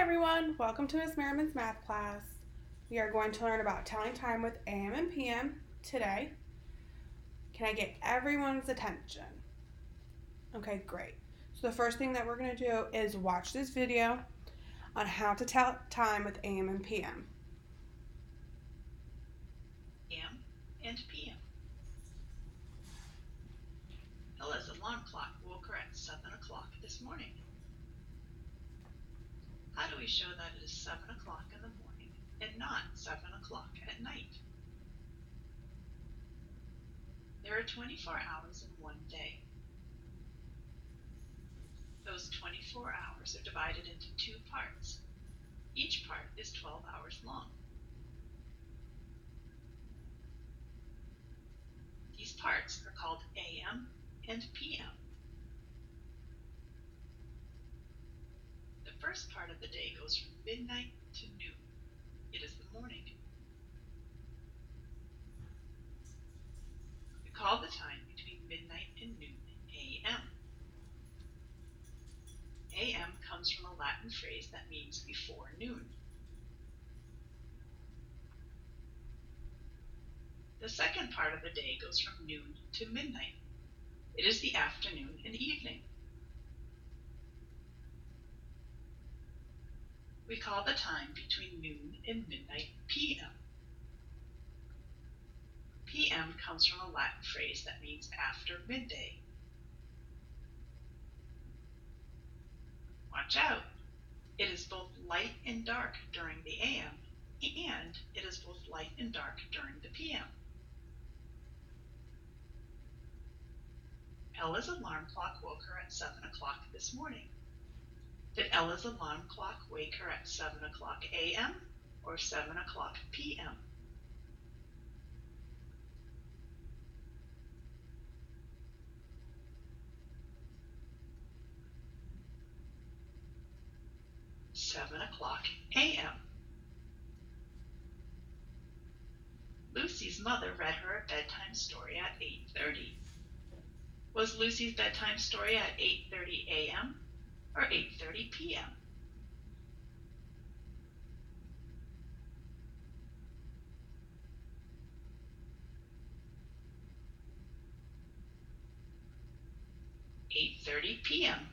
Hi everyone, welcome to Miss Merriman's math class. We are going to learn about telling time with AM and PM today. Can I get everyone's attention? Okay, great. So the first thing that we're going to do is watch this video on how to tell time with AM and PM. AM and PM. Ella's alarm clock woke her at 7 o'clock this morning. How do we show that it is 7 o'clock in the morning and not 7 o'clock at night? There are 24 hours in one day. Those 24 hours are divided into two parts. Each part is 12 hours long. These parts are called AM and PM. The first part of the day goes from midnight to noon. It is the morning. We call the time between midnight and noon AM. AM comes from a Latin phrase that means before noon. The second part of the day goes from noon to midnight. It is the afternoon and evening. We call the time between noon and midnight PM. PM comes from a Latin phrase that means after midday. Watch out! It is both light and dark during the AM, and it is both light and dark during the PM. Ella's alarm clock woke her at 7 o'clock this morning. Did Ella's alarm clock wake her at 7 o'clock AM or 7 o'clock PM? "7 o'clock AM. Lucy's mother read her a bedtime story at 8:30. Was Lucy's bedtime story at 8:30 AM or 8:30 PM? "8:30 PM.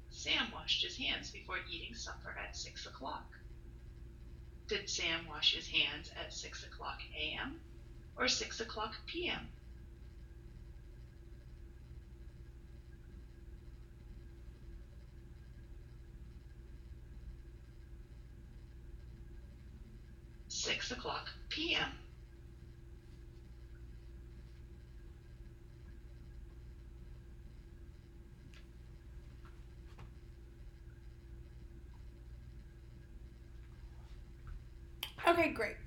Sam washed his hands before eating supper at 6 o'clock. Did Sam wash his hands at 6 o'clock AM or 6 o'clock PM? "6 o'clock PM. Okay, great.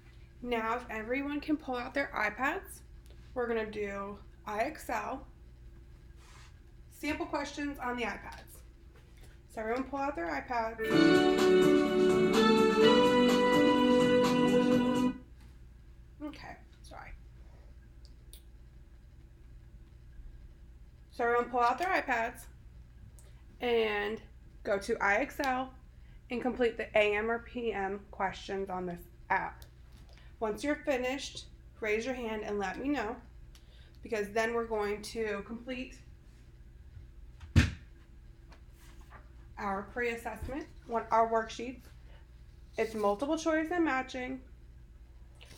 Now if everyone can pull out their iPads, we're going to do IXL sample questions on the iPads. So everyone pull out their iPads. Okay, sorry. So everyone pull out their iPads and go to IXL and complete the AM or PM questions on this app. Once you're finished, raise your hand and let me know, because then we're going to complete our pre-assessment, our worksheets. It's multiple choice and matching.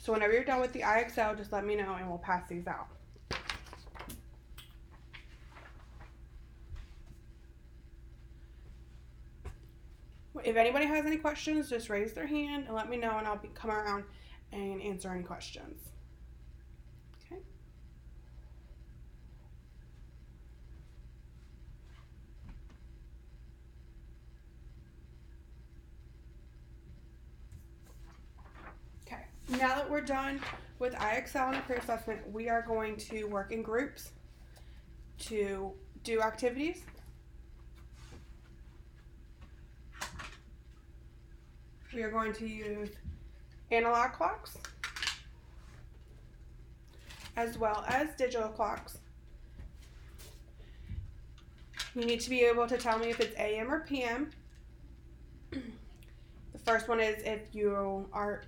So whenever you're done with the IXL, just let me know and we'll pass these out. If anybody has any questions, just raise their hand and let me know, and I'll come around and answer any questions. Okay. Okay. Now that we're done with IXL and the pre-assessment, we are going to work in groups to do activities. We are going to use analog clocks as well as digital clocks. You need to be able to tell me if it's AM or PM. The first one is if you are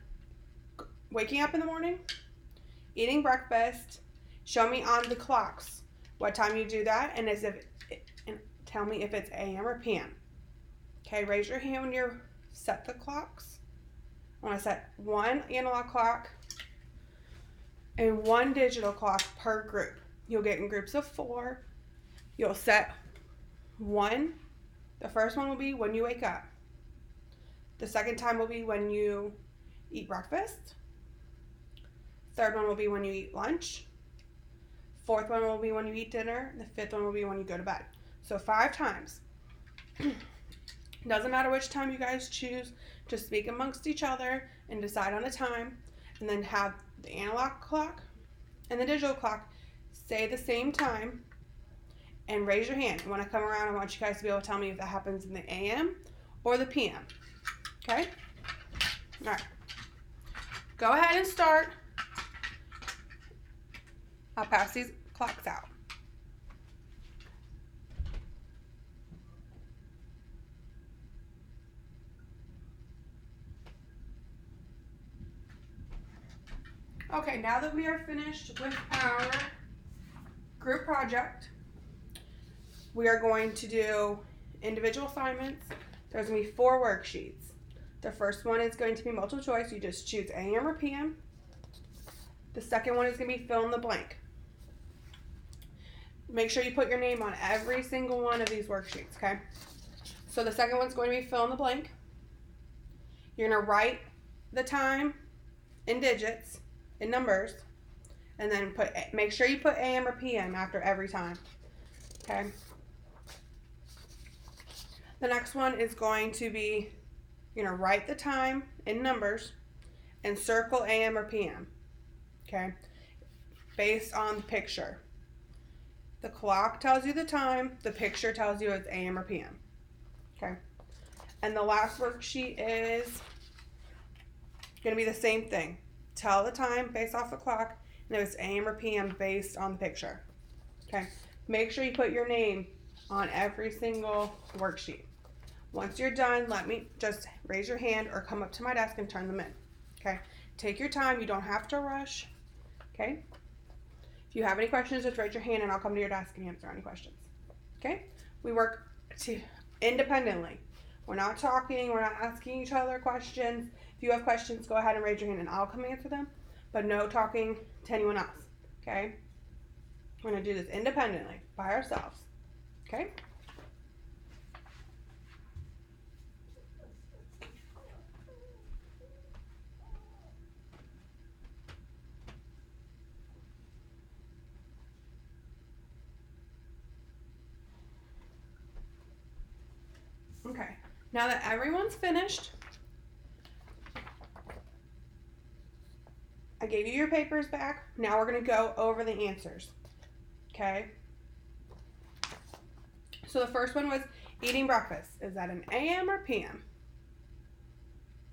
waking up in the morning, eating breakfast. Show me on the clocks what time you do that, and tell me if it's AM or PM. Okay, raise your hand when you set the clocks. I want to set one analog clock and one digital clock per group. You'll get in groups of 4. You'll set one. The first one will be when you wake up. The second time will be when you eat breakfast. Third one will be when you eat lunch. Fourth one will be when you eat dinner. The fifth one will be when you go to bed. So 5 times. Doesn't matter which time you guys choose. Just speak amongst each other and decide on a time. And then have the analog clock and the digital clock say the same time. And raise your hand. And when I come around, I want you guys to be able to tell me if that happens in the AM or the PM. Okay? All right. Go ahead and start. I'll pass these clocks out. Okay, now that we are finished with our group project, we are going to do individual assignments. There's going to be 4 worksheets. The first one is going to be multiple choice. You just choose AM or PM. The second one is going to be fill in the blank. Make sure you put your name on every single one of these worksheets, okay? So the second one's going to be fill in the blank. You're going to write the time in digits, in numbers, and then make sure you put AM or PM after every time, okay? The next one is going to be, you're going to write the time in numbers and circle AM or PM, okay? Based on the picture. The clock tells you the time, the picture tells you it's AM or PM, okay? And the last worksheet is going to be the same thing. Tell the time based off the clock, and if it's AM or PM based on the picture, okay? Make sure you put your name on every single worksheet. Once you're done, let me just raise your hand or come up to my desk and turn them in, okay? Take your time. You don't have to rush, okay? If you have any questions, just raise your hand and I'll come to your desk and answer any questions, okay? We work independently. We're not talking. We're not asking each other questions. If you have questions, go ahead and raise your hand and I'll come answer them, but no talking to anyone else, okay? We're going to do this independently by ourselves, okay? Okay, now that everyone's finished, I gave you your papers back. Now we're going to go over the answers, okay? So the first one was eating breakfast. Is that an AM or PM?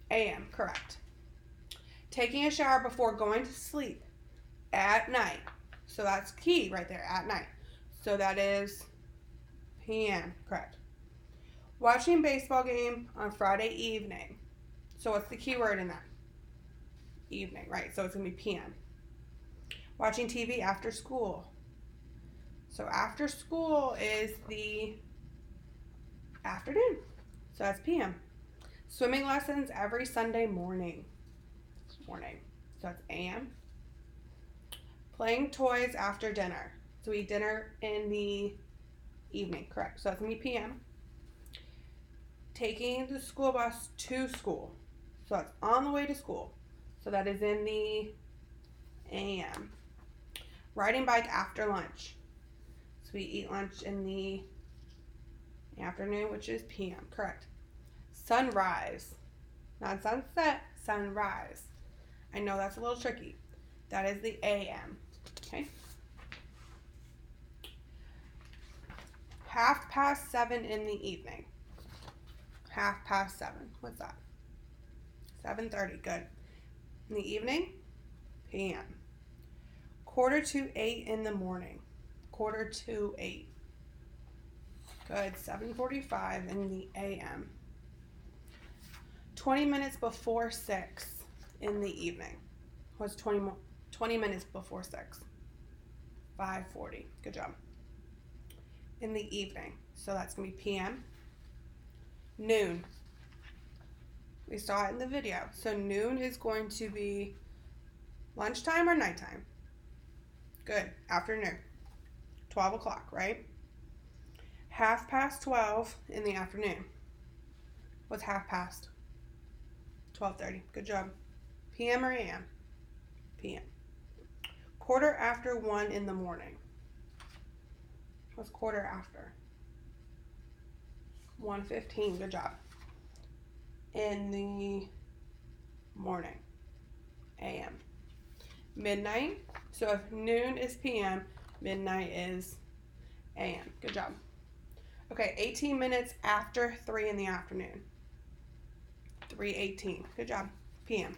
AM, correct. Taking a shower before going to sleep at night. So that's key right there, at night. So that is PM, correct. Watching baseball game on Friday evening. So what's the key word in that? Evening, right? So it's going to be PM. Watching TV after school. So after school is the afternoon. So that's PM. Swimming lessons every Sunday morning. So that's AM. Playing toys after dinner. So we eat dinner in the evening, correct? So that's going to be PM. Taking the school bus to school. So that's on the way to school. So that is in the AM. Riding bike after lunch. So we eat lunch in the afternoon, which is PM, correct. Sunrise. Not sunset, sunrise. I know that's a little tricky. That is the AM, okay? 7:30 in the evening. 7:30. What's that? 7:30. Good. In the evening, PM. 7:45 in the morning. 7:45. Good. 7:45 in the a.m. 20 minutes before 6 in the evening. What's 20 minutes before 6? 5:40. Good job. In the evening. So that's going to be p.m. Noon. We saw it in the video. So noon is going to be lunchtime or nighttime? Good. Afternoon. 12 o'clock, right? 12:30 in the afternoon. What's half past? 12:30. Good job. PM or AM? PM. 1:15 in the morning. What's quarter after? 1:15. Good job. In the morning. AM. Midnight. So if noon is PM, midnight is AM. Good job. Okay, 18 minutes after 3 in the afternoon. 3:18. Good job. PM.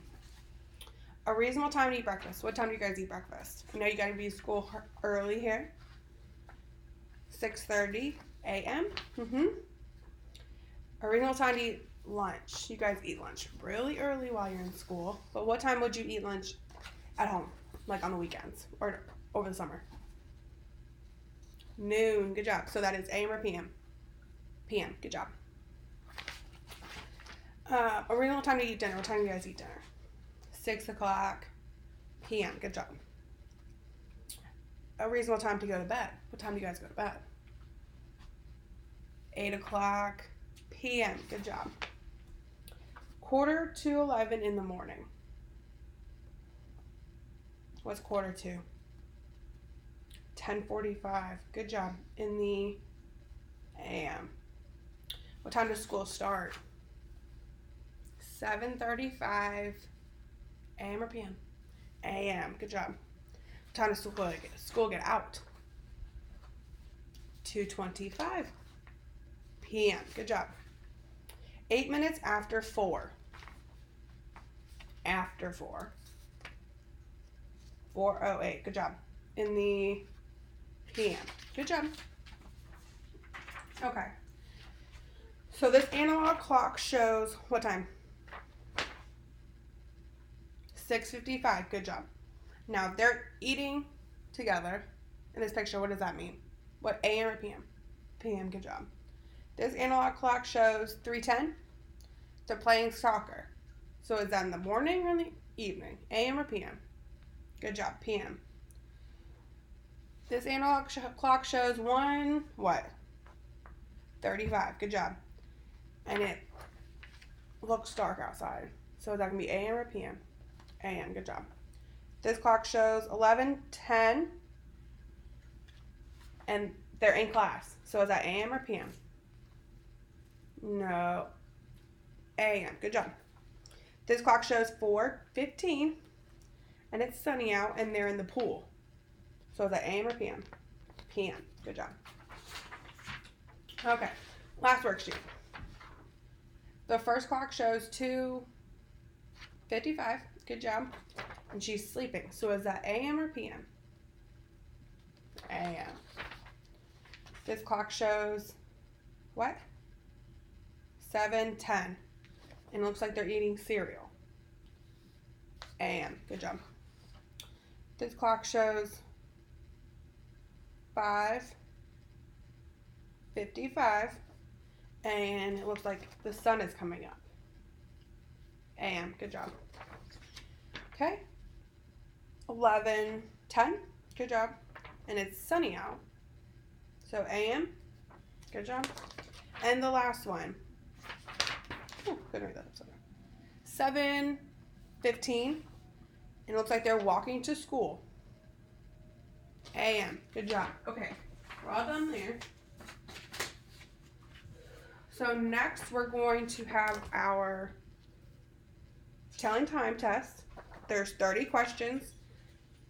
A reasonable time to eat breakfast. What time do you guys eat breakfast? I know you got to be at school early here. 6:30 a.m. A reasonable time to eat lunch. You guys eat lunch really early while you're in school. But what time would you eat lunch at home? Like on the weekends or over the summer? Noon. Good job. So that is AM or PM? PM. Good job. A reasonable time to eat dinner. What time do you guys eat dinner? 6 o'clock PM. Good job. A reasonable time to go to bed. What time do you guys go to bed? 8 o'clock PM. Good job. 10:45 in the morning. What's 1:45? 10:45. Good job. In the AM. What time does school start? 7:35 AM or PM? AM. Good job. What time does school get out? 2:25 PM. Good job. 8 minutes after 4. After 4. 4:08. Good job. In the PM. Good job. Okay. So this analog clock shows what time? 6:55. Good job. Now, if they're eating together in this picture, what does that mean? What, AM or PM? PM. Good job. This analog clock shows 3:10. They're playing soccer. So is that in the morning or in the evening? AM or PM? Good job. PM. This analog clock shows 1:35. Good job. And it looks dark outside. So is that going to be AM or PM? AM. Good job. This clock shows 11:10. And they're in class. So is that AM or PM? No. AM. Good job. This clock shows 4:15. And it's sunny out and they're in the pool. So is that AM or PM? PM. Good job. Okay. Last worksheet. The first clock shows 2:55. Good job. And she's sleeping. So is that AM or PM? AM. This clock shows what? 7:10. And it looks like they're eating cereal. AM. Good job. This clock shows 5:55. And it looks like the sun is coming up. AM. Good job. Okay. 11:10. Good job. And it's sunny out. So AM. Good job. And the last one. Oh, couldn't read that upside down. 7:15. And it looks like they're walking to school. AM. Good job. Okay. We're all done there. So next we're going to have our telling time test. There's 30 questions.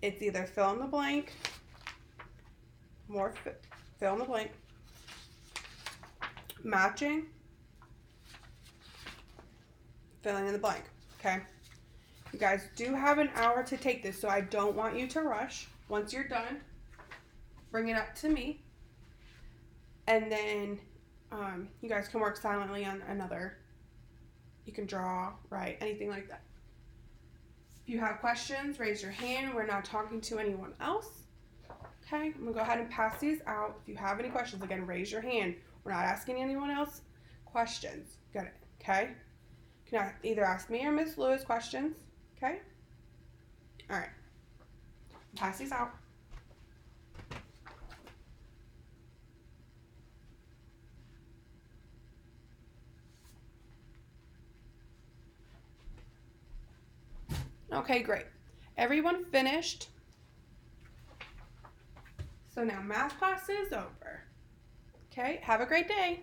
It's either fill in the blank, fill in the blank, matching, filling in the blank. Okay? You guys do have an hour to take this, so I don't want you to rush. Once you're done, bring it up to me. And then You guys can work silently on another. You can draw, write, anything like that. If you have questions, raise your hand. We're not talking to anyone else. Okay, I'm gonna go ahead and pass these out. If you have any questions, again, raise your hand. We're not asking anyone else questions. Got it? Okay. You can either ask me or Miss Lewis questions. Okay. All right. Pass these out. Okay, great. Everyone finished. So now math class is over. Okay, have a great day.